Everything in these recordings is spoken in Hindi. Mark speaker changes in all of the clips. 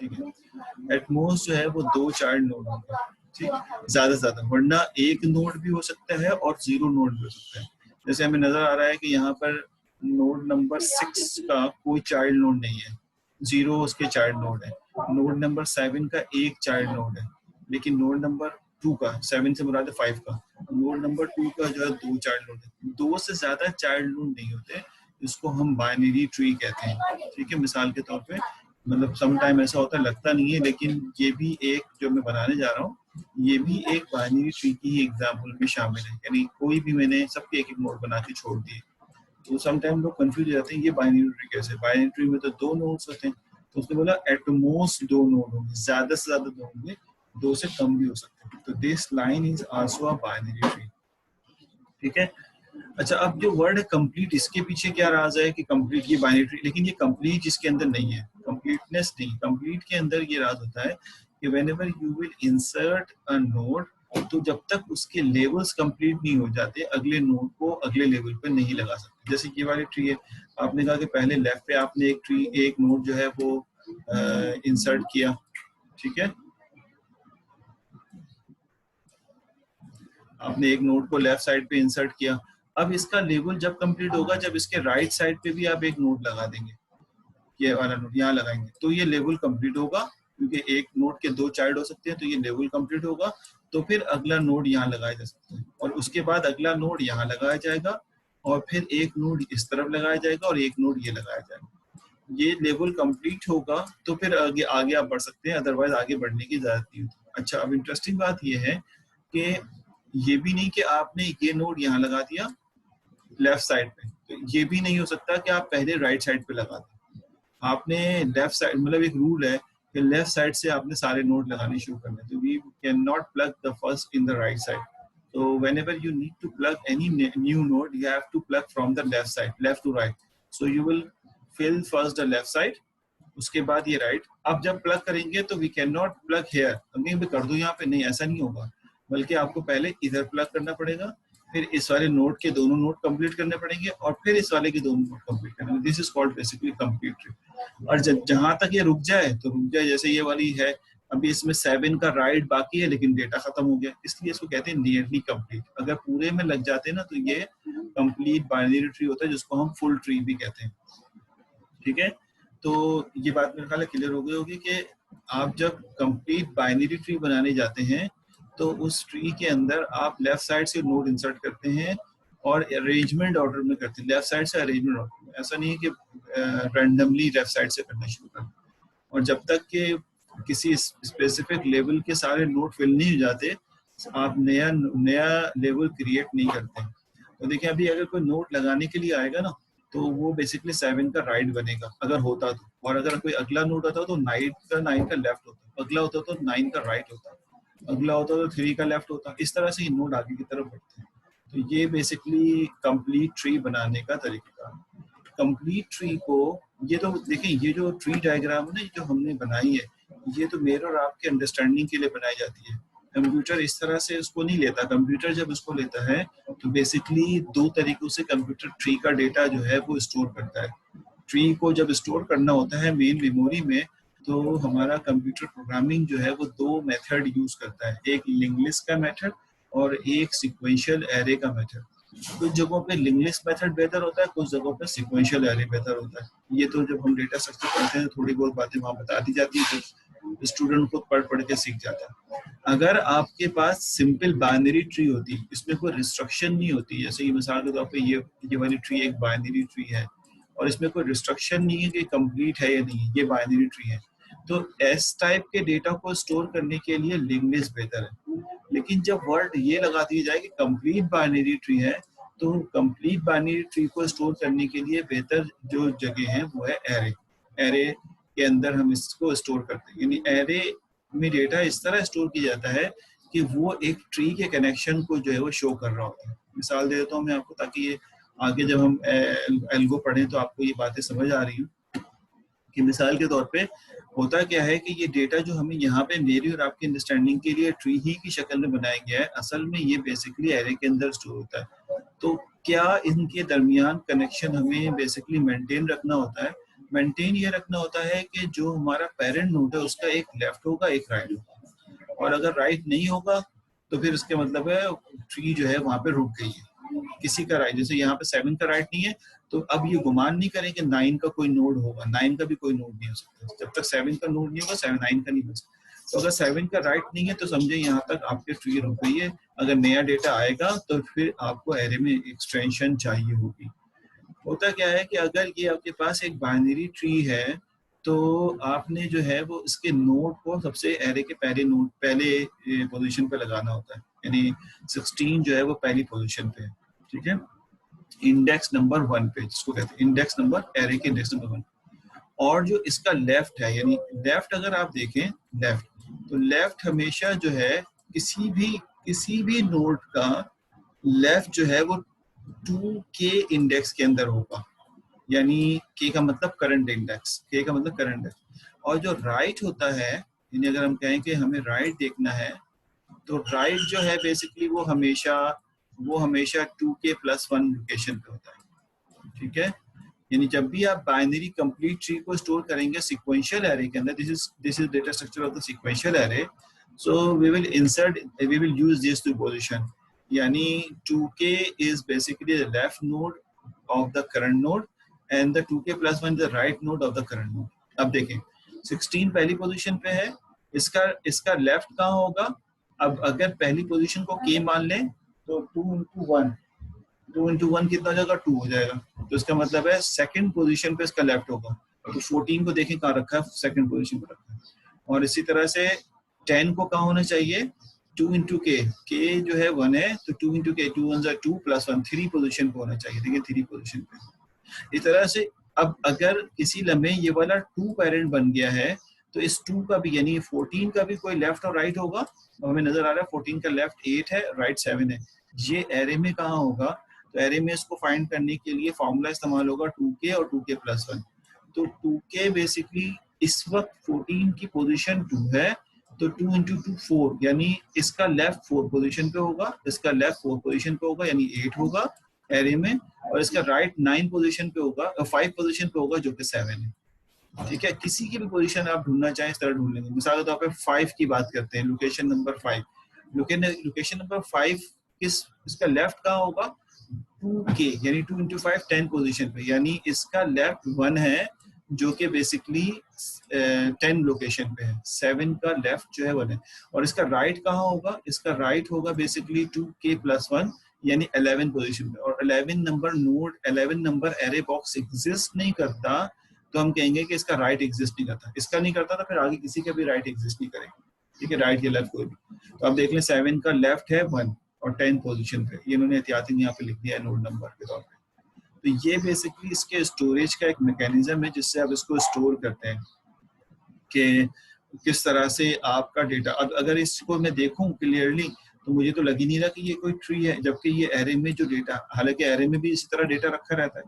Speaker 1: ठीक है, एट मोस्ट जो है वो 2 चाइल्ड नोड होंगे, ठीक, ज्यादा से ज्यादा, वरना एक नोड भी हो सकता है और 0 नोड भी हो सकता है। जैसे हमें नजर आ रहा है कि यहाँ पर नोड नंबर 6 का कोई चाइल्ड नोड नहीं है, 0 उसके चाइल्ड नोड है। नोड नंबर 7 का एक चाइल्ड नोड है, लेकिन नोड नंबर 2 का, 7 से मुराद 5 का, नोड नंबर 2 का जो है 2 चाइल्ड नोड है। 2 से ज्यादा चाइल्ड नोड नहीं होते, इसको हम बाइनरी ट्री कहते हैं, ठीक है। मिसाल के तौर पे, मतलब सम टाइम ऐसा होता है, लगता नहीं है, लेकिन ये भी एक जो मैं बनाने जा रहा हूँ, ये भी एक बाइनरी ट्री की ही एग्जाम्पल में शामिल है। यानी कोई भी मैंने सबके एक एक नोड बना के छोड़ दिए, तो सम टाइम लोग कंफ्यूज हो जाते हैं, ये बाइनरी ट्री कैसे, बाइनरी ट्री में तो 2 नोड्स होते हैं। तो उसने बोला एट मोस्ट 2 नोड होंगे, ज्यादा से ज्यादा 2 होंगे, 2 से कम भी हो सकते हैं। तो this line is also a binary tree, ठीक है। अच्छा, अब जो वर्ड है कंप्लीट, इसके पीछे क्या राज है कि कंप्लीट ये बाइनरी ट्री, लेकिन ये कंप्लीट इसके अंदर नहीं है, कंप्लीटनेस नहीं। कंप्लीट के अंदर ये राज होता है कि whenever you will insert a node, तो जब तक उसके लेवल्स कंप्लीट नहीं हो जाते, अगले नोड को अगले लेवल पे नहीं लगा सकते। जैसे ये वाली ट्री है, आपने कहा कि पहले लेफ्ट पे आपने एक ट्री, एक नोड जो है वो इंसर्ट किया, ठीक है, आपने एक नोड को लेफ्ट साइड पे इंसर्ट किया। अब इसका लेवल जब कंप्लीट होगा, जब इसके राइट साइड पे भी आप एक नोड लगा देंगे, ये वाला नोड यहाँ लगाएंगे, तो ये लेवल कंप्लीट होगा, क्योंकि एक नोड के 2 चाइल्ड हो सकते हैं, तो ये लेवल कंप्लीट होगा। तो फिर अगला नोड यहाँ लगाया जा सकता है, और उसके बाद अगला नोड यहाँ लगाया जाएगा, और फिर एक नोड इस तरफ लगाया जाएगा, और एक नोड ये लगाया जाएगा। ये लेवल कंप्लीट होगा तो फिर आगे आगे आप बढ़ सकते हैं, अदरवाइज आगे बढ़ने की इजाजत नहीं होती। अच्छा, अब इंटरेस्टिंग बात ये है कि ये भी नहीं कि आपने ये नोड यहाँ लगा दिया लेफ्ट साइड पे, तो ये भी नहीं हो सकता कि आप पहले राइट साइड पे लगा दें। आपने लेफ्ट साइड, मतलब एक रूल है कि लेफ्ट साइड से आपने सारे नोड लगाने शुरू करने, तो we can not plug the first in the right side. So whenever you need to plug any new node, you have to plug from the left side, left to right. So you will fill first the left side, उसके बाद ये राइट। अब जब प्लग करेंगे तो we can not plug here, कहीं भी कर दो यहाँ पे, नहीं, ऐसा नहीं होगा, बल्कि आपको पहले इधर प्लग करना पड़ेगा, फिर इस वाले नोड के दोनों नोड कंप्लीट करने पड़ेंगे, और फिर इस वाले के दोनों नोड कंप्लीट करने। This is called basically complete tree. और जहां तक ये रुक जाए तो रुक जाए, जैसे ये वाली है, अभी इसमें 7 का राइट बाकी है, लेकिन डेटा खत्म हो गया, इसलिए इसको कहते हैं नियरली कंप्लीट। अगर पूरे में लग जाते हैं ना, तो ये कंप्लीट बाइनरी ट्री होता है, जिसको हम फुल ट्री भी कहते हैं, ठीक है। तो ये बात मेरे ख्याल क्लियर हो गई होगी कि आप जब कंप्लीट बाइनरी ट्री बनाने जाते हैं, तो उस ट्री के अंदर आप लेफ्ट साइड से नोड इंसर्ट करते हैं, और अरेंजमेंट ऑर्डर में करते हैं, लेफ्ट साइड से अरेंजमेंट ऑर्डर में। ऐसा नहीं है कि रैंडमली लेफ्ट साइड से करना शुरू करें, और जब तक कि किसी स्पेसिफिक लेवल के सारे नोड फिल नहीं हो जाते, आप नया नया लेवल क्रिएट नहीं करते। तो देखिए, अभी अगर कोई नोड लगाने के लिए आएगा ना, तो वो बेसिकली 7 का राइट बनेगा अगर होता तो, और अगर कोई अगला नोड होता तो 9 का लेफ्ट होता, अगला होता तो 9 का राइट होता, अगला होता तो 3 का लेफ्ट होता। इस तरह से ये नोड आगे की तरफ बढ़ते हैं। तो ये बेसिकली कंप्लीट ट्री बनाने का तरीका है। कंप्लीट ट्री को, ये तो देखिए, ये जो ट्री डायग्राम है ना, जो हमने बनाई है, ये तो मेरे और आपके अंडरस्टैंडिंग के लिए बनाई जाती है। कंप्यूटर इस तरह से उसको नहीं लेता। कंप्यूटर जब उसको लेता है तो बेसिकली 2 तरीकों से कंप्यूटर ट्री का डेटा जो है वो स्टोर करता है। ट्री को जब स्टोर करना होता है मेन मेमोरी में, तो हमारा कंप्यूटर प्रोग्रामिंग जो है वो 2 मेथड यूज करता है, एक लिंक लिस्ट का मेथड और एक सिक्वेंशियल एरे का मेथड। कुछ जगहों पे लिंक लिस्ट मेथड बेहतर होता है, कुछ जगहों पे सिक्वेंशियल एरे बेहतर होता है। ये तो जब हम डेटा स्ट्रक्चर पढ़ते हैं, थोड़ी बहुत बातें वहाँ बता दी जाती है, तो स्टूडेंट को पढ़ पढ़ के सीख जाता है। अगर आपके पास सिंपल बाइनरी ट्री होती, इसमें कोई रिस्ट्रक्शन नहीं होती, जैसे ये मिसाल के तौर पे ये वाली ट्री एक बाइनरी ट्री है, और इसमें कोई रिस्ट्रक्शन नहीं है कि कंप्लीट है या नहीं, ये बाइनरी ट्री है, तो एस टाइप के डेटा को स्टोर करने के लिए लिंक लिस्ट बेहतर है। लेकिन जब वर्ड ये लगा दी जाए कि कंप्लीट बाइनरी ट्री है, तो कंप्लीट बाइनरी ट्री को स्टोर करने के लिए बेहतर जो जगह है वो है एरे। एरे के अंदर हम इसको स्टोर करते हैं, यानी एरे में डेटा इस तरह स्टोर किया जाता है कि वो एक ट्री के कनेक्शन को जो है वो शो कर रहा होता है। मिसाल दे देता हूँ मैं आपको, ताकि ये आगे जब हम एल्गो पढ़ें तो आपको ये बातें समझ आ रही हो। कि मिसाल के तौर पे होता क्या है कि ये डेटा जो हमें यहाँ पे मेरी और आपकी अंडरस्टैंडिंग के लिए ट्री ही की शक्ल में बनाया गया है, असल में ये बेसिकली एरे के अंदर स्टोर होता है। तो क्या इनके दरमियान कनेक्शन हमें बेसिकली मेंटेन रखना होता है, मेंटेन ये रखना होता है कि जो हमारा पेरेंट नोड है उसका एक लेफ्ट होगा एक राइट होगा, और अगर राइट नहीं होगा तो फिर इसके मतलब है ट्री जो है वहां पे रुक गई है। किसी का राइट, जैसे यहाँ पे 7 का राइट नहीं है, तो अब ये गुमान नहीं करें कि 9 का कोई नोड होगा, 9 का भी कोई नोड नहीं हो सकता जब तक 7 का नोड नहीं होगा, 7 9 का नहीं बन सकता। तो अगर 7 का राइट नहीं है तो समझे यहाँ तक आपके ट्री रुक गई है। अगर नया डेटा आएगा तो फिर आपको एरे में एक्सटेंशन चाहिए होगी। होता क्या है कि अगर ये आपके पास एक बाइनरी ट्री है तो आपने जो है वो इसके नोड को सबसे एरे के पहले पोजीशन पे लगाना होता है, यानी 16 जो है वो पहली पोजीशन पे है, ठीक है, इंडेक्स नंबर 1 पे, जिसको कहते हैं इंडेक्स नंबर, एरे के इंडेक्स नंबर 1। और जो इसका लेफ्ट है, यानी लेफ्ट अगर आप देखें लेफ्ट, तो लेफ्ट हमेशा जो है किसी भी नोड का लेफ्ट जो है वो 2k इंडेक्स के अंदर होगा, यानी k का मतलब करंट इंडेक्स, k का मतलब करंट इंडेक्स। और जो राइट होता है, यानी अगर हम कहें कि हमें राइट देखना है, तो राइट जो है बेसिकली वो हमेशा 2k+1 लोकेशन पे होता है, ठीक है। यानी जब भी आप बाइनरी कंप्लीट ट्री को स्टोर करेंगे सिक्वेंशियल एरे के अंदर, this is data structure of the sequential array, so we will use this to position, यानी 2k is basically the left node of the current node and the 2k+1 the right node of the current node। अब देखें 16 पहली पोजीशन पे है, इसका लेफ्ट कहाँ होगा? अब अगर पहली पोजीशन को k मान लें तो 2 इंटू वन कितना हो जाएगा? 2 हो जाएगा। तो इसका मतलब है सेकंड पोजीशन पे इसका लेफ्ट होगा। तो 14 को देखें कहाँ रखा है, सेकंड पोजीशन पे रखा है। और इसी तरह से 10 को कहाँ होना चाहिए? 2 इंटू के जो है 1 है, तो 2 इंटू के, 2 1 2 प्लस 1, 3 पोजीशन पे होना चाहिए। देखिए 3 पोजीशन पे। इस तरह से अब अगर किसी लम्हे ये वाला 2 पेरेंट बन गया है तो इस 2 का भी, यानी 14 का भी कोई लेफ्ट और राइट होगा। हमें नजर आ रहा है 14 का लेफ्ट 8 है, राइट 7 है। ये एरे में कहाँ होगा? तो एरे में इसको फाइंड करने के लिए फॉर्मूला इस्तेमाल होगा 2k और 2k+1। तो 2k बेसिकली इस वक्त 14 की पोजीशन 2 है, तो 2 इंटू 2 4, यानी इसका लेफ्ट 4 पोजीशन पे होगा, इसका लेफ्ट 4 पोजीशन पे होगा, यानी 8 होगा एरे में, और इसका राइट 9 पोजीशन पे होगा, 5 पोजीशन पे होगा, जो कि 7 है। ठीक है, किसी की भी पोजीशन आप ढूंढना चाहें इस तरह ढूंढ लेंगे। मिसाल के तौर पे 5 की बात करते हैं, लोकेशन नंबर 5, लोकेशन नंबर 5 इसका लेफ्ट कहाँ होगा? 2k, यानी 2 इंटू 5 10 पोजीशन पे, यानी इसका लेफ्ट 1 है, जो कि बेसिकली 10 लोकेशन पे है। 7 का लेफ्ट जो है 1 है। और इसका राइट कहाँ होगा? इसका राइट होगा बेसिकली 2k+1, यानी 11 पोजीशन पे। और 11 number node, 11 number array box exist नहीं करता, तो हम कहेंगे कि इसका राइट एग्जिस्ट नहीं करता। इसका नहीं करता तो फिर आगे किसी का भी राइट एग्जिस्ट नहीं करेगा। ठीक है, राइट या लेफ्ट कोई भी। तो आप देख लें 7 का लेफ्ट है 1 और 10 पोजीशन पे, ये इन्होंने एहतियाती यहाँ पे लिख दिया है नोड नंबर के तौर पे। तो ये बेसिकली इसके स्टोरेज का एक मैकेनिज्म है जिससे आप इसको स्टोर करते हैं कि किस तरह से आपका डेटा। अब अगर इसको मैं देखूं क्लियरली तो मुझे तो लग ही नहीं रहा कि ये कोई ट्री है, जबकि ये एरे में जो डेटा, हालांकि एरे में भी इसी तरह डेटा रखा रहता है।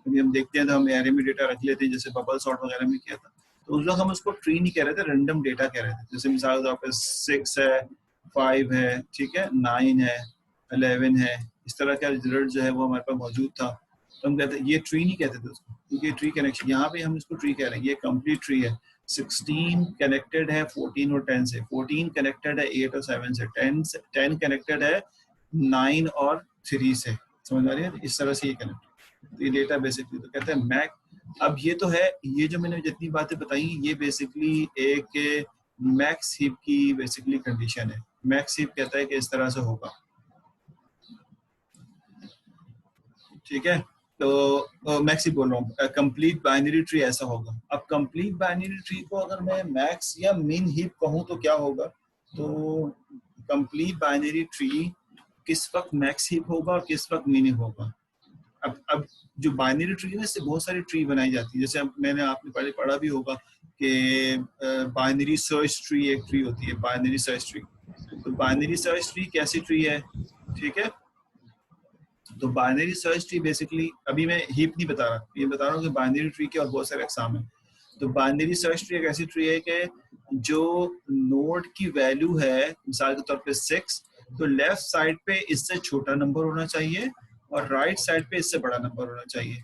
Speaker 1: कभी हम देखते हैं तो हम एरे में डेटा रख लेते हैं, जैसे बबल सॉर्ट वगैरह में किया था। तो उस वक्त हम उसको ट्री नहीं कह रहे थे, रैंडम डेटा कह रहे थे। जैसे मिसाल के तौर पर 6 है, 5 है, ठीक है, 9 है, 11 है, इस तरह का रिजल्ट जो है वो हमारे पास मौजूद था। तो हम कहते ये ट्री नहीं कहते थे उसको, क्योंकि ट्री कनेक्शन, यहाँ पे हम इसको ट्री कह रहे हैं। ये कंप्लीट ट्री है। 16 कनेक्टेड है 14 और 10 से, 14 कनेक्टेड है 8 और 7 से, 10 कनेक्टेड है 9 और 3 से। समझ आ रही है? इस तरह से ये कनेक्ट, तो ये डेटा बेसिकली तो कहते हैं मैक। अब ये तो है, ये जो मैंने जितनी बातें बताई ये बेसिकली एक मैक्स हीप की बेसिकली कंडीशन है। मैक्स हीप कहता है कि इस तरह से होगा। ठीक है, तो मैक्स ही बोल रहा हूँ, कंप्लीट बाइनरी ट्री ऐसा होगा। अब कंप्लीट बाइनरी ट्री को अगर मैं मैक्स या मिन हीप कहूँ तो क्या होगा? तो कंप्लीट बाइनरी ट्री किस वक्त मैक्स हीप होगा और किस वक्त मिन हीप होगा? अब जो बाइनरी ट्री है इससे बहुत सारी ट्री बनाई जाती है। जैसे मैंने आपने पहले पढ़ा भी होगा कि बाइनरी सर्च ट्री एक ट्री होती है, बाइनरी सर्च ट्री। तो बाइनरी सर्च ट्री कैसी ट्री है? ठीक है, तो बाइनरी सर्च ट्री बेसिकली, अभी मैं हीप नहीं बता रहा, ये बता रहा हूँ कि बाइनरी ट्री के और बहुत सारे अकसाम है। तो बाइनरी सर्च ट्री एक ऐसी ट्री है कि जो नोड की वैल्यू है मिसाल के तौर पे 6, तो लेफ्ट साइड पे इससे छोटा नंबर होना चाहिए और राइट साइड पे इससे बड़ा नंबर होना चाहिए।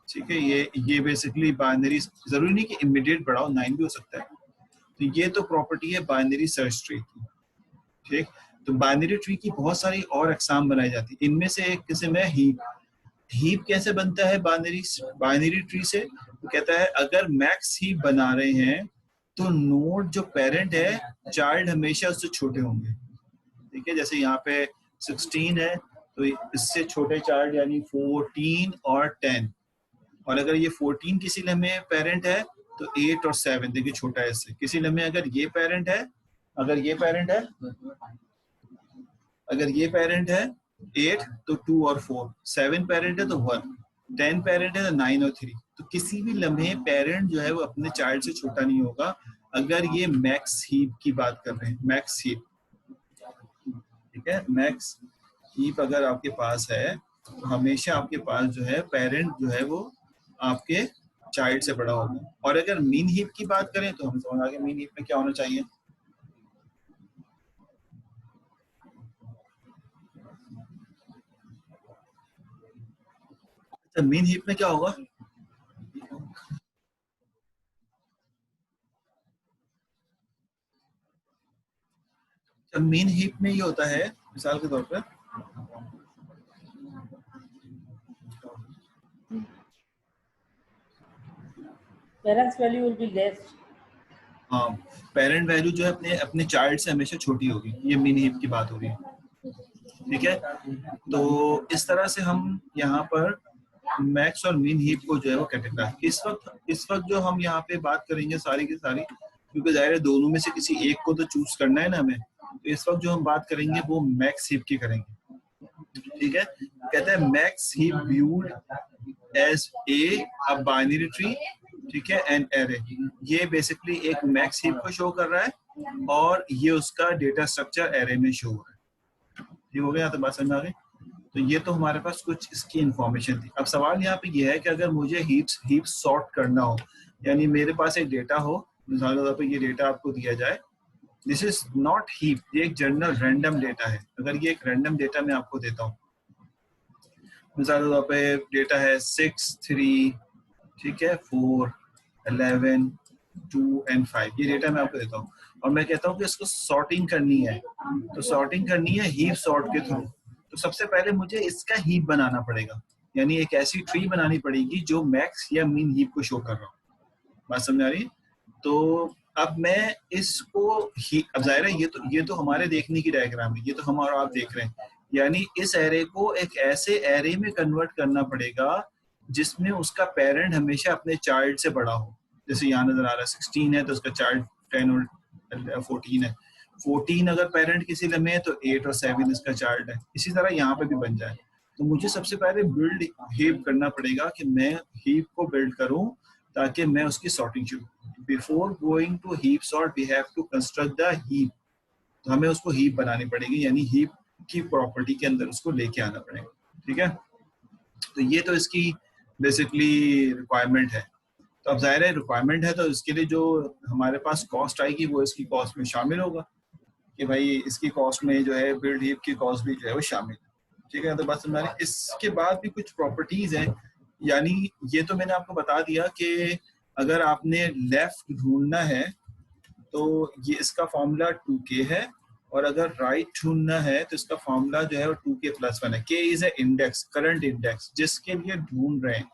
Speaker 1: ठीक है। ये बेसिकली बाइनरी, जरूरी नहीं कि इमीडिएट बढ़ाओ, 9 भी हो सकता है। तो ये तो प्रॉपर्टी है बाइनरी सर्च ट्री की। ठीक, तो बाइनरी ट्री की बहुत सारी और अकसाम बनाई जाती है, इनमें से एक किस्म है हीप। हीप कैसे बनता है बाइनरी ट्री से? तो कहता है अगर मैक्स हीप बना रहे हैं तो नोड जो पेरेंट है, चाइल्ड हमेशा उससे छोटे होंगे। ठीक है, जैसे यहाँ पे 16 है तो इससे छोटे चाइल्ड यानी 14 और 10, और अगर ये 14 किसी लम्हे पेरेंट है तो 8 और 7, देखिए छोटा है इससे। किसी लम्हे अगर ये पेरेंट है, अगर ये पेरेंट है, अगर ये पेरेंट है 8 तो 2 और 4, 7 पेरेंट है तो 1, 10 पेरेंट है तो 9 और 3। तो किसी भी लम्हे पेरेंट जो है वो अपने चाइल्ड से छोटा नहीं होगा, अगर ये मैक्स हीप की बात कर रहे हैं, मैक्स हीप। ठीक है, मैक्स हीप अगर आपके पास है तो हमेशा आपके पास जो है पेरेंट जो है वो आपके चाइल्ड से बड़ा होगा। और अगर मीन हीप की बात करें तो हमें समझ आ गया मीन हीप में क्या होना चाहिए। अच्छा, मीन हीप में क्या होगा? जब मीन हीप में ये होता है, मिसाल के तौर पर
Speaker 2: parents value will be less.
Speaker 1: हाँ, पेरेंट वैल्यू जो है अपने अपने चाइल्ड से हमेशा छोटी होगी, ये मीन हीप की बात हो रही है। ठीक है, तो इस तरह से हम यहाँ पर मैक्स और मीन हीप को जो है वो कैटेगराइज, इस वक्त जो हम यहाँ पे बात करेंगे सारी की सारी, क्योंकि जाहिर है दोनों में से किसी एक को तो चूज करना है ना हमें, तो इस वक्त जो हम बात करेंगे वो मैक्स हीप की करेंगे। ठीक है, कहते हैं max heap viewed as a binary tree, ठीक है, एंड एरे। ये बेसिकली एक मैक्स हीप को शो कर रहा है और ये उसका डेटा स्ट्रक्चर एरे में शो हो रहा है। ठीक हो गया, तो बात समझ में आ गई। तो ये तो हमारे पास कुछ इसकी इंफॉर्मेशन थी। अब सवाल यहाँ पे ये है कि अगर मुझे हीप सॉर्ट करना हो, यानी मेरे पास एक डेटा हो, मिसाल के तौर पर ये डेटा आपको दिया जाए, दिस इज नॉट हीप, ये एक जनरल रैंडम डेटा है। अगर ये एक रैंडम डेटा मैं आपको देता हूँ, मिसाल के तौर पे डेटा है 6, 3, ठीक है, 4, 11, 2 एंड 5, ये डेटा मैं आपको देता हूँ और मैं कहता हूँ कि इसको सॉर्टिंग करनी है, तो सॉर्टिंग करनी है हीप सॉर्ट के थ्रू। तो सबसे पहले मुझे इसका हीप बनाना पड़ेगा, यानी एक ऐसी ट्री बनानी पड़ेगी जो मैक्स या मीन हीप को शो कर रहा हूँ। बात समझ आ रही? तो अब मैं इसको अब जाहिर है ये तो हमारे देखने की डायग्राम है, ये तो हम और आप देख रहे हैं, यानी इस एरे को एक ऐसे एरे में कन्वर्ट करना पड़ेगा जिसमें उसका पेरेंट हमेशा अपने चाइल्ड से बड़ा हो। जैसे यहाँ नजर आ रहा है 16 है तो उसका चाइल्ड 10 और 14 है, 14 अगर पेरेंट किसी लम्हे है तो 8 और 7 इसका चाइल्ड है। इसी तरह यहाँ पे भी बन जाए, तो मुझे सबसे पहले बिल्ड हीप करना पड़ेगा कि मैं हीप को बिल्ड करूं ताकि मैं उसकी सॉर्टिंग शुरू। Before going to heap sort we have to construct the heap, तो हमें उसको हीप बनानी पड़ेगी, यानी हीप की प्रॉपर्टी के अंदर उसको लेके आना पड़ेगा। ठीक है, तो ये तो इसकी बेसिकली रिक्वायरमेंट है। तो अब जाहिर है रिक्वायरमेंट है तो इसके लिए जो हमारे पास कॉस्ट आएगी वो इसकी कॉस्ट में शामिल होगा कि भाई इसकी कॉस्ट में जो है बिल्ड हीप की कॉस्ट भी जो है वो शामिल है। ठीक है, तो बस हमारे इसके बाद भी कुछ प्रॉपर्टीज हैं, यानी ये तो मैंने आपको बता दिया कि अगर आपने लेफ्ट ढूंढना है तो ये इसका फॉर्मूला 2k है, और अगर राइट ढूंढना है तो इसका फॉर्मूला जो है वो 2k+1 है। k is a index, current index जिसके लिए ढूंढ रहे हैं।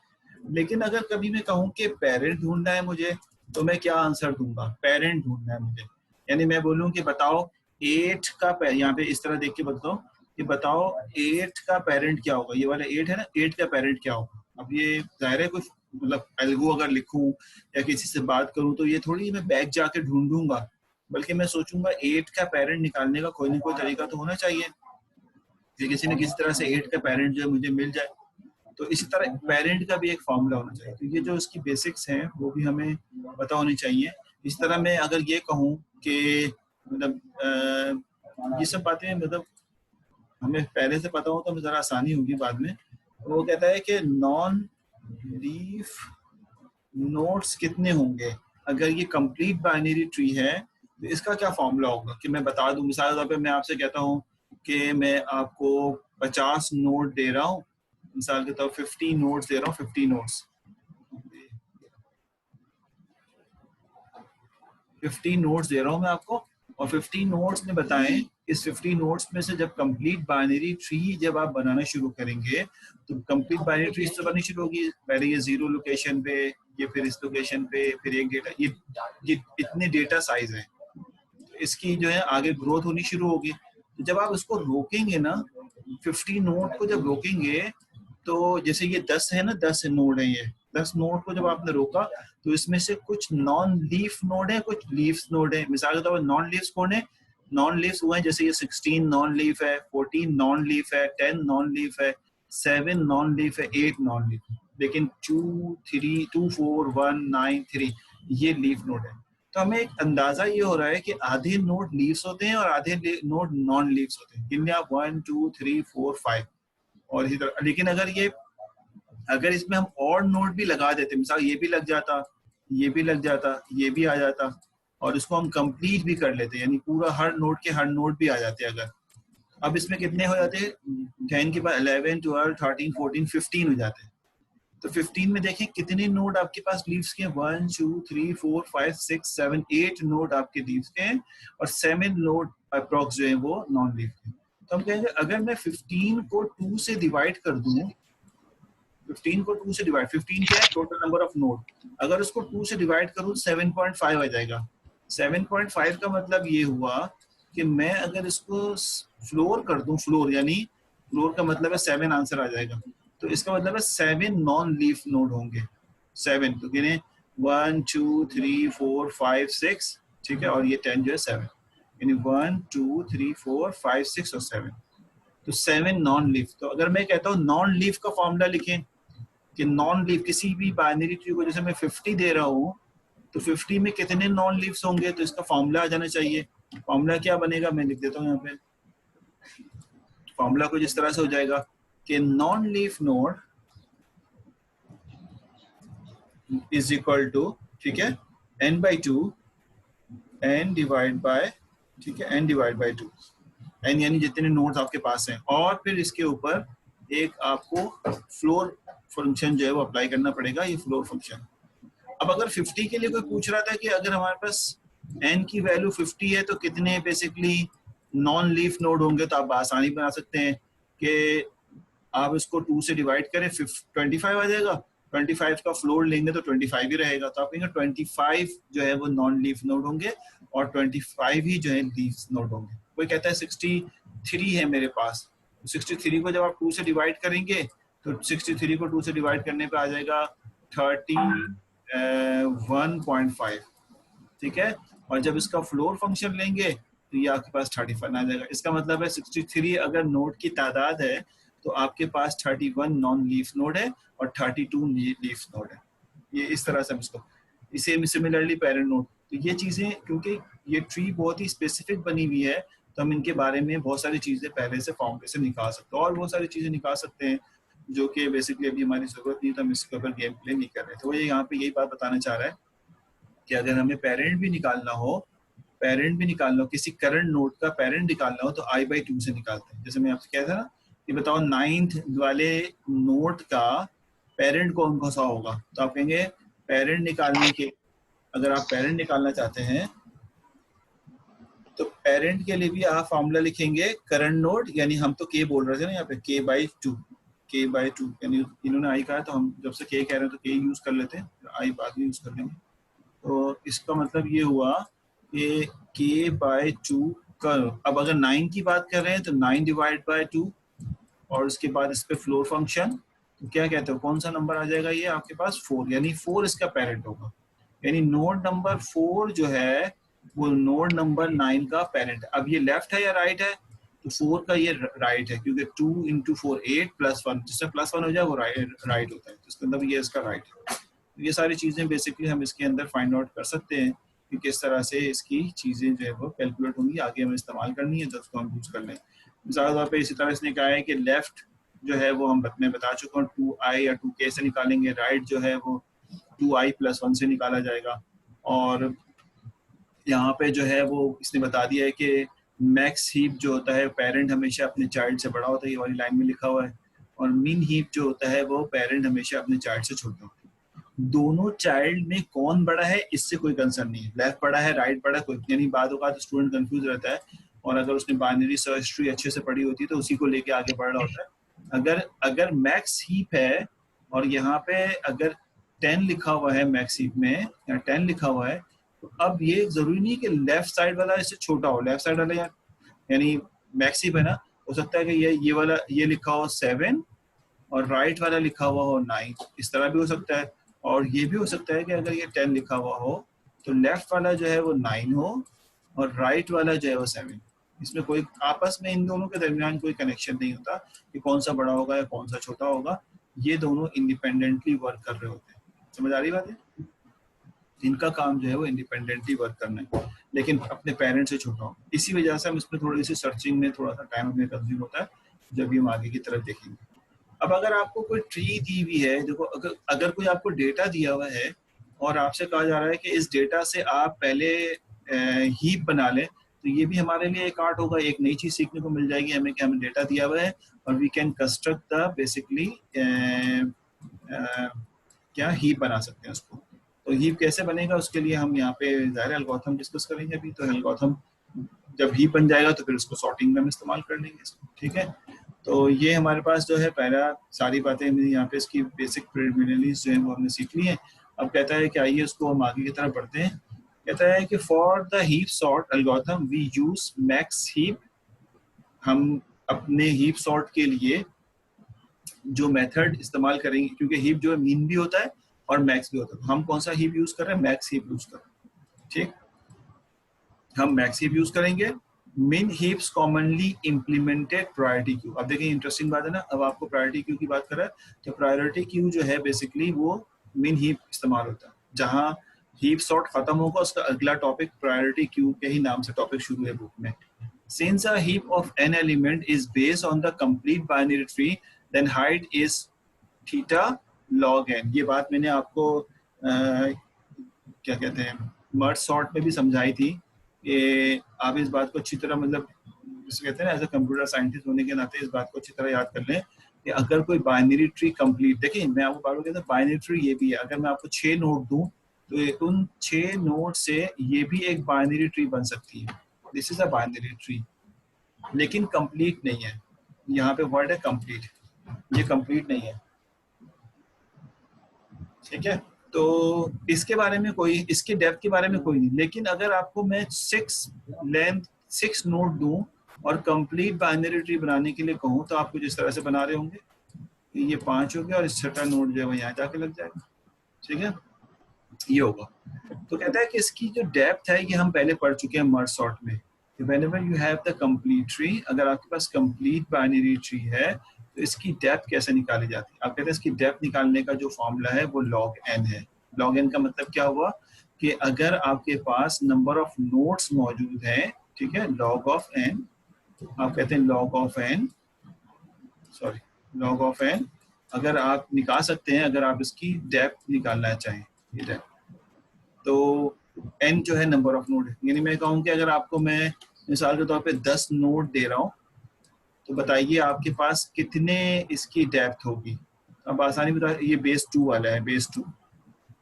Speaker 1: लेकिन अगर कभी मैं कहूँ कि पेरेंट ढूंढना है मुझे, तो मैं क्या आंसर दूंगा? पेरेंट ढूंढना है मुझे, यानी मैं बोलूँ कि बताओ 8 का, यहाँ पे इस तरह देख के बताओ कि बताओ 8 का पेरेंट क्या होगा, ये वाला 8 है ना, 8 का पेरेंट क्या होगा। अब ये जाहिर है कुछ मतलब एल्गो अगर लिखूं या किसी से बात करूं तो ये थोड़ी मैं बैक जाके ढूंढूंगा, बल्कि मैं सोचूंगा 8 का पेरेंट निकालने का कोई ना कोई तरीका तो होना चाहिए कि किसी न किसी तरह से 8 का पेरेंट जो है मुझे मिल जाए। तो इसी तरह पेरेंट का भी एक फॉर्मूला होना चाहिए। तो ये जो इसकी बेसिक्स हैं वो भी हमें पता होनी चाहिए। इस तरह मैं अगर ये कहूँ कि मतलब ये सब बातें मतलब हमें पहले से पता हो तो जरा आसानी होगी बाद में। वो कहता है कि नॉन लीफ नोड्स कितने होंगे अगर ये कंप्लीट बाइनरी ट्री है, तो इसका क्या फॉर्मूला होगा कि मैं बता दूं। मिसाल के तौर पे मैं आपसे कहता हूँ कि मैं आपको 50 नोड दे रहा हूँ, मिसाल के तौर 50 नोड्स दे रहा हूँ, 50 नोड्स, 15 नोट्स दे रहा हूँ मैं आपको, और 15 नोट्स में बताएं, इस 15 नोट्स में से जब कंप्लीट बाइनरी ट्री जब आप बनाना शुरू करेंगे तो कंप्लीट बाइनरी ट्री तो बननी शुरू होगी। पहले ये 0 लोकेशन पे, ये फिर इस लोकेशन पे, फिर एक डेटा, ये इतने डेटा साइज है, इसकी जो है आगे ग्रोथ होनी शुरू होगी। तो जब आप इसको रोकेंगे ना, 50 नोड को जब रोकेंगे, तो जैसे ये 10 है ना, 10 नोड है, ये 10 नोड को जब आपने रोका तो इसमें से कुछ नॉन लीफ नोड है, कुछ लीफ नोड है। मिसाल के तौर पर नॉन लीव्स कौन है, नॉन लीव्स हुए हैं जैसे ये 16 नॉन लीफ है, 14 नॉन लीफ है, 10 नॉन लीफ है, 7 नॉन लीफ है, 8 नॉन लीफ है, लेकिन 2 3 2 4 1 9 3 ये लीफ नोड है। तो हमें एक अंदाजा ये हो रहा है कि आधे नोड लीव्स होते हैं और आधे नोड नॉन लीव्स होते हैं। गिनने आप 1 2 3 4 5 और इसी तरह। लेकिन अगर इसमें हम और नोड भी लगा देते, मिसाल ये भी लग जाता, ये भी लग जाता, ये भी आ जाता, और इसको हम कंप्लीट भी कर लेते, यानी पूरा हर नोड के हर नोड भी आ जाते अगर। अब इसमें कितने हो जाते हैं, 10 के बाद 11 12 13 14 15 हो जाते हैं। तो 15 में देखें कितने नोड आपके पास लीव्स के हैं, 1 2 3 4 5 6 7 8 नोड आपके लीव्स के हैं, और 7 नोड अप्रॉक्स जो है वो नॉन लीव के। तो हम कहेंगे अगर मैं 15 को 2 से डिवाइड कर दूं, 15 को 2 से डिवाइड, 15 क्या है टोटल नंबर ऑफ नोड, अगर उसको 2 से डिवाइड करूं 7.5 आ जाएगा। 7.5 का मतलब ये हुआ कि मैं अगर इसको फ्लोर कर दूं, फ्लोर यानी फ्लोर का मतलब है 7 आंसर आ जाएगा, तो इसका मतलब है 7 नॉन लीफ नोड होंगे। 7 तो गिने 1 2 3 4 5 6, ठीक है, और ये 10 जो है 7, यानी 1 2 3 4 5 6 और 7, तो 7 नॉन लीफ। तो अगर मैं कहता हूँ नॉन लीफ का फॉर्मूला लिखें कि नॉन लीफ किसी भी बाइनरी ट्री को, जैसे मैं 50 दे रहा हूँ तो 50 में कितने नॉन लीव्स होंगे, तो इसका फॉर्मूला आ जाना चाहिए। फॉर्मूला क्या बनेगा, मैं लिख देता हूँ यहाँ पे। फॉर्मूला कुछ इस तरह से हो जाएगा कि non leaf node is equal to, ठीक है, n/2 n डिवाइड बाय, ठीक है, n डिवाइड बाय 2, n यानी जितने नोड्स आपके पास हैं, और फिर इसके ऊपर एक आपको फ्लोर फंक्शन जो है वो अप्लाई करना पड़ेगा, ये फ्लोर फंक्शन। अब अगर 50 के लिए कोई पूछ रहा था कि अगर हमारे पास n की वैल्यू 50 है तो कितने बेसिकली नॉन लीफ नोड होंगे, तो आप आसानी बना सकते हैं कि आप इसको 2 से डिवाइड करें, 25 आ जाएगा, 25 का फ्लोर लेंगे तो 25 ही रहेगा, तो आप कहेंगे 25 जो है वो नॉन लीफ नोड होंगे और 25 ही जो है लीफ नोड होंगे। कोई कहता है 63 है मेरे पास, 63 को जब आप 2 से डिवाइड करेंगे तो 63 को 2 से डिवाइड करने पे आ जाएगा 31.5, ठीक है, और जब इसका फ्लोर फंक्शन लेंगे तो ये आपके पास 31 आ जाएगा। इसका मतलब है 63 अगर नोड की तादाद है तो आपके पास 31 नॉन लीफ नोड है और 32 लीफ नोड है। ये इस तरह से हम इसको, इसे सिमिलरली पेरेंट नोड। तो ये चीजें, क्योंकि ये ट्री बहुत ही स्पेसिफिक बनी हुई है तो हम इनके बारे में बहुत सारी चीजें पहले से फाउंडेशन निकाल सकते हैं, और बहुत सारी चीजें निकाल सकते हैं जो कि बेसिकली अभी हमारी जरूरत नहीं, तो हम इसके ऊपर गेम प्ले नहीं कर रहे। तो वो यहाँ पे यही बात बताना चाह रहा है कि अगर हमें पेरेंट भी निकालना हो, किसी करंट नोड का पेरेंट निकालना हो तो i/2 से निकालते हैं। जैसे मैं आपसे कह था ना कि बताओ 9th वाले नोड का पेरेंट कौन सा होगा, तो आप कहेंगे पेरेंट निकालने के, अगर आप पेरेंट निकालना चाहते हैं तो पेरेंट के लिए भी आप फॉर्मूला लिखेंगे करंट नोड, यानी हम तो k बोल रहे थे ना यहाँ पे, k/2, यानी इन्होंने i कहा तो हम जब से k कह रहे हैं तो k यूज कर लेते हैं, i बाद में यूज कर लेंगे। तो इसका मतलब ये हुआ कि k/2 कर, अब अगर 9 की बात कर रहे हैं तो 9 डिवाइड बाय 2 और उसके बाद इस पे फ्लोर फंक्शन, तो क्या कहते हो कौन सा नंबर आ जाएगा, ये आपके पास 4, यानी 4 इसका पेरेंट होगा, यानी नोड नंबर 4 जो है वो नोड नंबर 9 का पेरेंट है। अब ये लेफ्ट है या राइट है, तो 4 का ये राइट है, क्योंकि 2 × 4 8 +1, जिससे +1 हो जाए वो राइट होता है, तो इसका मतलब ये इसका राइट है। ये सारी चीजें बेसिकली हम इसके अंदर फाइंड आउट कर सकते हैं कि किस तरह से इसकी चीजें जो है वो कैलकुलेट होंगी, आगे हमें इस्तेमाल करनी है तो उसको हम यूज कर लें। मिसाल तौर पर इसी तरह इसने कहा है कि लेफ्ट जो है वो मैं बता चुका हूँ 2i या 2k से निकालेंगे, राइट जो है वो 2i + 1 से निकाला जाएगा, और यहाँ पे जो है वो इसने बता दिया है कि मैक्स हीप जो होता है पेरेंट हमेशा अपने चाइल्ड से बड़ा होता है, ये वाली लाइन में लिखा हुआ है, और मिन हीप जो होता है वो पेरेंट हमेशा अपने चाइल्ड से छोटा होता है। दोनों चाइल्ड में कौन बड़ा है इससे कोई कंसर्न नहीं है, लेफ्ट बड़ा है राइट बड़ा है कोई, यानी बाद होगा तो स्टूडेंट कंफ्यूज रहता है, और अगर उसने बाइनरी सर्च हिस्ट्री अच्छे से पढ़ी होती है तो उसी को लेके आगे बढ़ रहा होता है। अगर अगर मैक्स हीप है और यहाँ पे अगर 10 लिखा हुआ है मैक्स हीप में या 10 लिखा हुआ है, तो अब ये जरूरी नहीं कि लेफ्ट साइड वाला इससे छोटा हो, लेफ्ट साइड वाला यानी मैक्स हीप है ना, हो सकता है कि ये वाला ये लिखा हो 7 और राइट वाला लिखा हुआ हो 9, इस तरह भी हो सकता है। और ये भी हो सकता है कि अगर ये 10 लिखा हुआ हो तो लेफ्ट वाला जो है वो 9 हो और राइट वाला जो है वो 7। इसमें कोई आपस में इन दोनों के दरमियान कोई कनेक्शन नहीं होता कि कौन सा बड़ा होगा या कौन सा छोटा होगा, ये दोनों इंडिपेंडेंटली वर्क कर रहे होते हैं। समझ आ रही बात है? इनका काम जो है वो इंडिपेंडेंटली वर्क करना है, लेकिन अपने पेरेंट्स से छोटा हो। इसी वजह से हम इसमें थोड़ी सी सर्चिंग में थोड़ा सा टाइम हमें कंज्यूम होता है जब भी हम आगे की तरफ देखेंगे। अब अगर आपको कोई ट्री दी हुई है, देखो अगर कोई आपको डेटा दिया हुआ है और आपसे कहा जा रहा है कि इस डेटा से आप पहले हीप बना लें, तो ये भी हमारे लिए एक आर्ट होगा, एक नई चीज सीखने को मिल जाएगी हमें कि हमें डेटा दिया हुआ है और we can construct the basically क्या हीप बना सकते हैं उसको। तो हीप कैसे बनेगा उसके लिए हम यहाँ पे ज़ाहिर एल्गोरिथम डिस्कस करेंगे अभी। तो एल्गोरिथम जब हीप बन जाएगा तो फिर उसको सॉर्टिंग में हम इस्तेमाल कर लेंगे इसको, ठीक है। तो ये हमारे पास जो है पहला सारी बातें हमने यहाँ पे इसकी बेसिक प्रिलिमिनरीज जो है वो हमने सीख ली है। अब कहता है कि आइए उसको हम आगे की तरफ बढ़ते हैं। कहता है कि for the heap sort algorithm we use max heap. हम अपने हीप सॉर्ट के लिए जो मेथड इस्तेमाल करेंगे, क्योंकि हीप जो है मीन भी होता है और मैक्स भी होता है, हम कौन सा हीप यूज कर रहे हैं? मैक्स हीप यूज कर रहे हैं, ठीक। हम मैक्स हीप यूज करेंगे। मिन heaps commonly implemented priority queue. अब देखिए इंटरेस्टिंग बात है ना, अब आपको प्रायोरिटी क्यू की बात कर रहा है तो प्रायोरिटी क्यू जो है बेसिकली वो मिन हीप इस्तेमाल होता है। जहां हीप सॉर्ट खत्म होगा उसका अगला टॉपिक प्रायोरिटी क्यू के ही नाम से टॉपिक शुरू है बुक में। Since a heap of n element is based on the complete binary tree, then height is theta log n। ये बात मैंने आपको क्या कहते हैं मर्ज सॉर्ट में भी समझाई थी कि आप इस बात को अच्छी तरह मतलब जिसे कहते हैं ना एज अ कंप्यूटर साइंटिस्ट होने के नाते इस बात को अच्छी तरह याद कर लें कि अगर कोई बाइनरी ट्री कंप्लीट, देखिए मैं आपको बात कहता हूँ बाइनरी ट्री ये भी है। अगर मैं आपको 6 नोड दूं तो उन 6 नोड से ये भी एक बाइनरी ट्री बन सकती है। This is a binary tree, लेकिन कंप्लीट नहीं है। यहाँ पे वर्ड है कंप्लीट, ये कंप्लीट नहीं है, ठीक है। तो इसके बारे में कोई, इसके डेप्थ के बारे में कोई नहीं। लेकिन अगर आपको मैं 6 नोड दूं और कंप्लीट बाइनरी ट्री बनाने के लिए कहूँ तो आप कुछ इस तरह से बना रहे होंगे, ये 5 हो गया और इस 6ठा नोड जो है वो यहाँ जाके लग जाएगा, ठीक है, ये होगा। तो कहता है कि इसकी जो डेप्थ है ये हम पहले पढ़ चुके हैं मर्ज सॉर्ट में। Whenever you have the complete tree, अगर आपके पास कंप्लीट बाइनरी ट्री है तो इसकी डेप्थ कैसे निकाली जाती है? आप कहते हैं इसकी डेप्थ निकालने का जो फॉर्मूला है वो log n है। log n का मतलब क्या हुआ कि अगर आपके पास नंबर ऑफ नोड्स मौजूद हैं, ठीक है, log of n, आप कहते हैं log of n, sorry log of n, अगर आप निकाल सकते हैं, अगर आप इसकी डेप्थ निकालना चाहें, ये डेप्थ, तो n जो है नंबर ऑफ नोड है। यानी मैं कहूँ कि अगर आपको मैं मिसाल के तौर पे 10 नोड दे रहा हूँ तो बताइए आपके पास कितने इसकी डेप्थ होगी। अब आसानी बता, ये बेस 2 वाला है, बेस 2,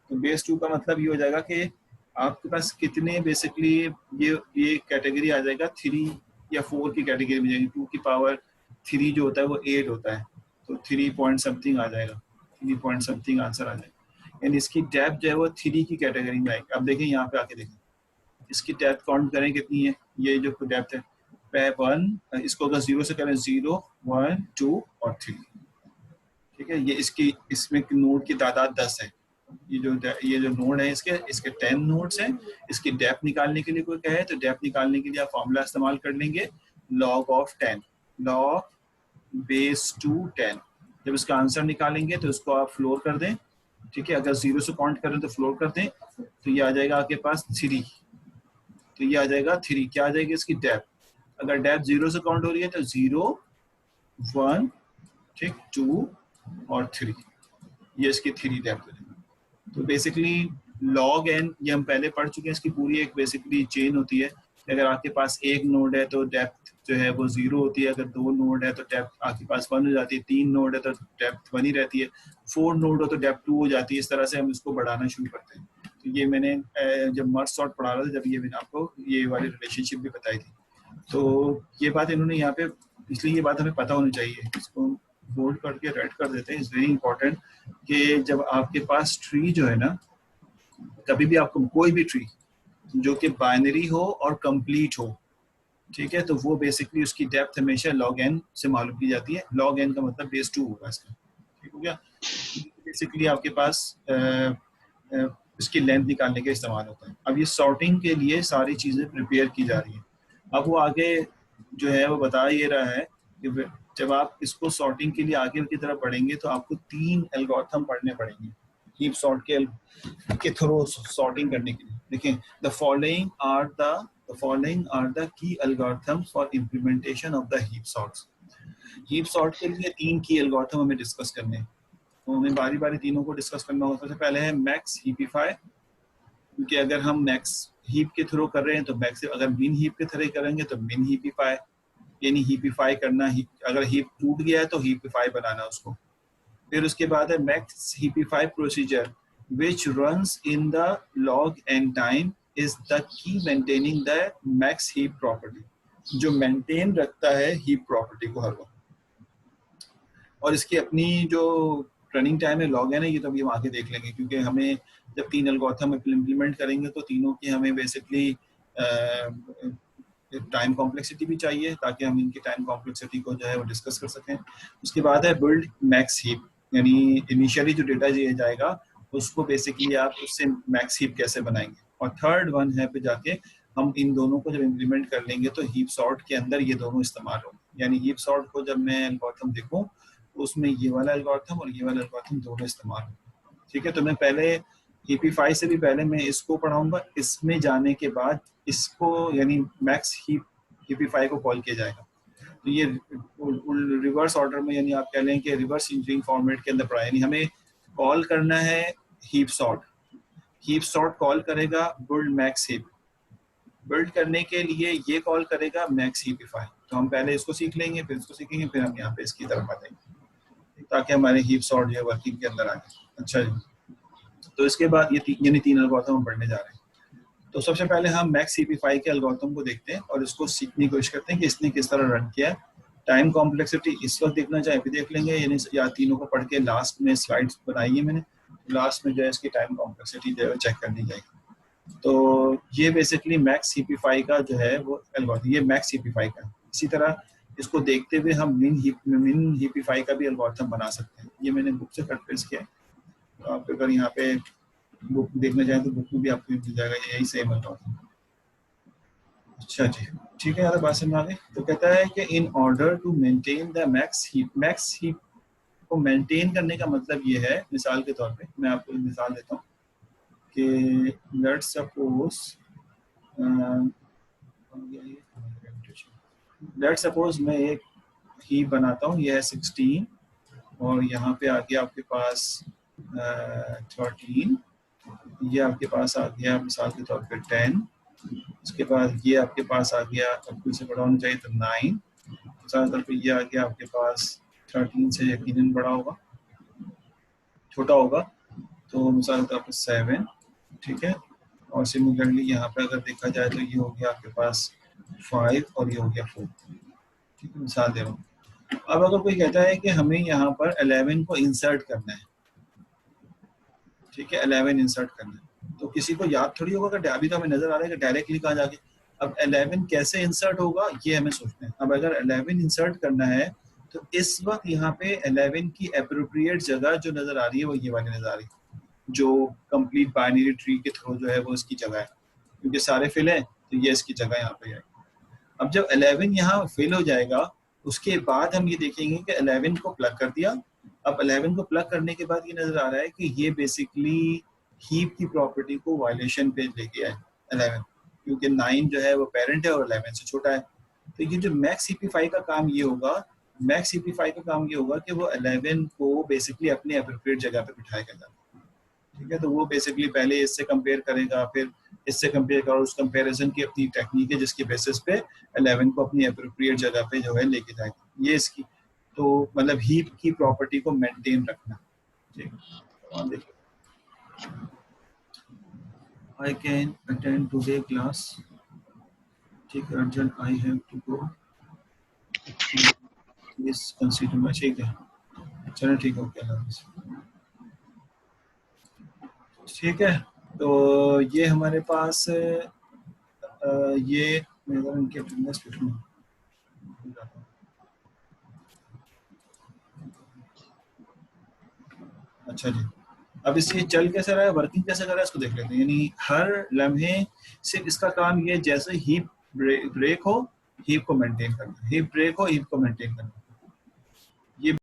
Speaker 1: तो बेस 2 का मतलब ये हो जाएगा कि आपके पास कितने बेसिकली ये कैटेगरी आ जाएगा 3 या 4 की कैटेगरी में जाएगी। 2 की पावर 3 जो होता है वो 8 होता है, तो 3 पॉइंट समथिंग आ जाएगा, 3 पॉइंट समथिंग आंसर आ जाएगा। एंड इसकी डेप्थ जो है वो 3 की कैटेगरी में आएगी। अब देखें यहाँ पे आके देखें इसकी डेप्थ काउंट करें कितनी है। ये जो डेप्थ है 1, इसको अगर 0 से करें 0, 1, 2 और 3, ठीक है। ये इसकी इसमें नोड की तादाद 10 है। ये जो नोड है इसके 10 नोड्स हैं। इसकी डेप्थ निकालने के लिए कोई कहे तो डेप्थ निकालने के लिए आप फॉर्मूला इस्तेमाल कर लेंगे log of 10, log base 2 10। जब इसका आंसर निकालेंगे तो इसको आप फ्लोर कर दें, ठीक है। अगर 0 से काउंट करें तो फ्लोर कर दें तो ये आ जाएगा आपके पास 3, तो ये आ जाएगा 3। क्या आ जाएगी इसकी डेप्थ? अगर डेप्थ 0 से काउंट हो रही है तो 0, 1, ठीक, 2 और 3, ये इसकी 3 डेप्थ है। तो बेसिकली log n ये हम पहले पढ़ चुके हैं, इसकी पूरी एक बेसिकली चेन होती है। अगर आपके पास एक नोड है तो डेप्थ जो है वो 0 होती है, अगर 2 नोड है तो डेप्थ आपके पास 1 हो जाती है, 3 नोड है तो डेप्थ 1 ही रहती है, 4 नोड हो तो डेप्थ 2 हो जाती है। इस तरह से हम इसको बढ़ाना शुरू करते हैं। तो ये मैंने जब मर्ज सॉर्ट पढ़ा रहा था, जब ये मैंने आपको ये वाली रिलेशनशिप भी बताई थी, तो ये बात इन्होंने यहाँ पे, इसलिए ये बात हमें पता होनी चाहिए। इसको बोल्ड करके रेड कर देते हैं, इट्स वेरी इंपॉर्टेंट कि जब आपके पास ट्री जो है ना, कभी भी आपको कोई भी ट्री जो कि बाइनरी हो और कंप्लीट हो, ठीक है, तो वो बेसिकली उसकी डेप्थ हमेशा log n से मालूम की जाती है। log n का मतलब बेस 2 होगा इसका, ठीक हो गया। बेसिकली आपके पास इसकी लेंथ निकालने के इस्तेमाल होता है। अब ये सॉर्टिंग के लिए सारी चीज़ें प्रिपेयर की जा रही हैं। अब वो आगे जो है वो बता ये रहा है कि जब आप इसको सॉर्टिंग के लिए आगे की तरफ बढ़ेंगे तो आपको 3 एल्गोरिथम पढ़ने पड़ेंगे हीप सॉर्ट के थ्रू सॉर्टिंग करने के लिए। देखें, the following are the key algorithms for implementation of the heap sorts. Heap sort के लिए 3 की एल्गोरिथम हमें डिस्कस करने हैं, तो हमें बारी बारी तीनों को डिस्कस करना होगा। सबसे पहले है मैक्स हीपिफाई, क्योंकि अगर हम मैक्स हीप के थ्रू कर रहे हैं तो मैक्स, अगर मिन हीप के थ्रू करेंगे तो मिन हीपिफाई, यानी हीपिफाई करना, अगर हीप टूट गया है तो हीपिफाई बनाना उसको। फिर उसके बाद है max heapify procedure which runs in the log n time is the key maintaining the max heap property, जो मेंटेन रखता है हीप प्रॉपर्टी को हर वक्त। और इसकी अपनी जो रनिंग टाइम है log n है, ये तो अभी हम आगे देख लेंगे, क्योंकि हमें जब 3 एल्गोरिथम इम्प्लीमेंट करेंगे तो तीनों की हमें बेसिकली टाइम कॉम्प्लेक्सिटी भी चाहिए, ताकि हम इनकी टाइम कॉम्प्लेक्सिटी को जो है वो डिस्कस कर सकें। उसके बाद है बिल्ड मैक्स हीप, यानी इनिशियली जो डेटा दिया जाएगा उसको बेसिकली आप उससे मैक्स हीप कैसे बनाएंगे। और थर्ड वन है पे जाके हम इन दोनों को जब इम्प्लीमेंट कर लेंगे तो हीप सॉर्ट के अंदर ये दोनों इस्तेमाल होंगे। यानी हीप सॉर्ट को जब मैं एल्गोरिथम देखूं तो उसमें ये वाला एल्गोरिथम और ये वाला एल्गोरिथम दोनों इस्तेमाल होंगे, ठीक है। तो मैं पहले हीपिफाई से भी पहले मैं इसको पढ़ाऊंगा, इसमें जाने के बाद इसको यानी मैक्स हीपिफाई को कॉल किया जाएगा। तो ये रिवर्स ऑर्डर में, यानी आप कह लें कि रिवर्स इंजीनियरिंग फॉर्मेट के अंदर पढ़ा, यानी हमें कॉल करना है हीप सॉर्ट कॉल करेगा बिल्ड मैक्स हीप, बिल्ड करने के लिए ये कॉल करेगा मैक्स हीपिफाई। तो हम पहले इसको सीख लेंगे, फिर इसको सीखेंगे, फिर हम यहाँ पे इसकी तरफ आ जाएंगे, ताकि हमारे हीप सॉर्ट जो है वर्किंग के अंदर आ जाए। अच्छा जी, तो इसके बाद ये यानी 3 एल्गोरिथम हम पढ़ने जा रहे हैं। तो सबसे पहले हम मैक्स हीपिफाई के एल्गोरिथम को देखते हैं और इसको सीखने की कोशिश करते हैं कि इसने किस तरह रन किया है। टाइम कॉम्प्लेक्सिटी इस वक्त देखना चाहे भी देख लेंगे, यानी या तीनों को पढ़ के लास्ट में स्लाइड्स बनाई है मैंने, लास्ट में जो है इसकी टाइम कॉम्प्लेक्सिटी जो है चेक करनी जाएगी। तो ये बेसिकली मैक्स हीपिफाई का जो है वो एल्गोरिथम, ये मैक्स हीपिफाई का। इसी तरह इसको देखते हुए हम मिन हीपिफाई का भी एल्गोरिथम बना सकते हैं। ये मैंने बुक से कट पेस्ट किया है, तो आप अगर यहाँ पे बुक देखना चाहें तो बुक में भी आपको मिल जाएगा, यही सेम एल्गोरिथम। अच्छा जी, ठीक है यार, बात समझ आ गई। तो कहता है कि in order to maintain the max heap को मेंटेन करने का मतलब ये है, मिसाल के तौर पे मैं आपको मिसाल देता हूँ कि लेट्स सपोज मैं एक हीप बनाता हूँ, ये है 16 और यहाँ पे आ गया आपके पास 13, ये आपके पास आ गया मिसाल के तौर पे 10, उसके बाद ये आपके पास आ गया, आपको इसे बड़ा होना चाहिए तो 9, मिसाल के तौर पे ये आ गया आपके पास 13 से यकीनन बड़ा होगा, छोटा होगा, तो मिसाल के तौर पे 7, ठीक है। और सिमिलरली यहाँ पे अगर देखा जाए तो ये हो गया आपके पास 5 और ये हो गया 4, ठीक है, मिसाल दे रहा हूँ। अब अगर कोई कहता है कि हमें यहाँ पर 11 को इंसर्ट करना है, ठीक है, 11 इंसर्ट करना है, तो किसी को याद थोड़ी होगा कि अभी तो हमें नजर आ रहा है कि डायरेक्टली कहाँ जाके, अब 11 कैसे इंसर्ट होगा ये हमें सोचना है। अब अगर 11 इंसर्ट करना है तो इस वक्त यहाँ पे 11 की एप्रोप्रिएट जगह जो नजर आ रही है वो ये वाली नजर आ रही है, जो कंप्लीट बाइनरी ट्री के थ्रू जो है वो इसकी जगह है, क्योंकि सारे फिल है तो ये इसकी जगह यहाँ पे आएगी। अब जब 11 यहाँ फिल हो जाएगा उसके बाद हम ये देखेंगे कि 11 को प्लग कर दिया। अब 11 को प्लग करने के बाद ये नजर आ रहा है कि ये बेसिकली हीप की प्रॉपर्टी को वायलेशन पे लेके आए 11, क्योंकि 9 जो है वो पेरेंट है और 11 से छोटा है। तो ये जो मैक्स हीपिफाई का काम ये होगा, कि वो 11 को बेसिकली अपने एप्रोप्रिएट जगह पे बिठाएगा। ठीक है, तो वो बेसिकली पहले इससे कंपेयर करेगा, फिर इससे कंपेयर करो, उस कंपैरिजन की अपनी टेक्निक है जिसकी बेसिस पे 11 को अपनी अप्रोप्रिएट जगह पे जो है लेके जाएगा। ये इसकी तो मतलब हीप की प्रॉपर्टी को मेंटेन रखना। ठीक है, और देखिए I can attend today class, ठीक है, urgent I have to go, please consider my, ठीक है, चलो ठीक है, ओके, ठीक है। तो ये हमारे पास ये मेरा उनके अटेंडेंस कितनी, अच्छा जी। अब इससे चल कैसे रहा है, वर्किंग कैसे कर रहा है, इसको देख लेते हैं। यानी हर लम्हे सिर्फ इसका काम ये, जैसे हीप ब्रेक हो, हीप को मेंटेन करना, हीप ब्रेक हो, हीप को मेंटेन करना। ये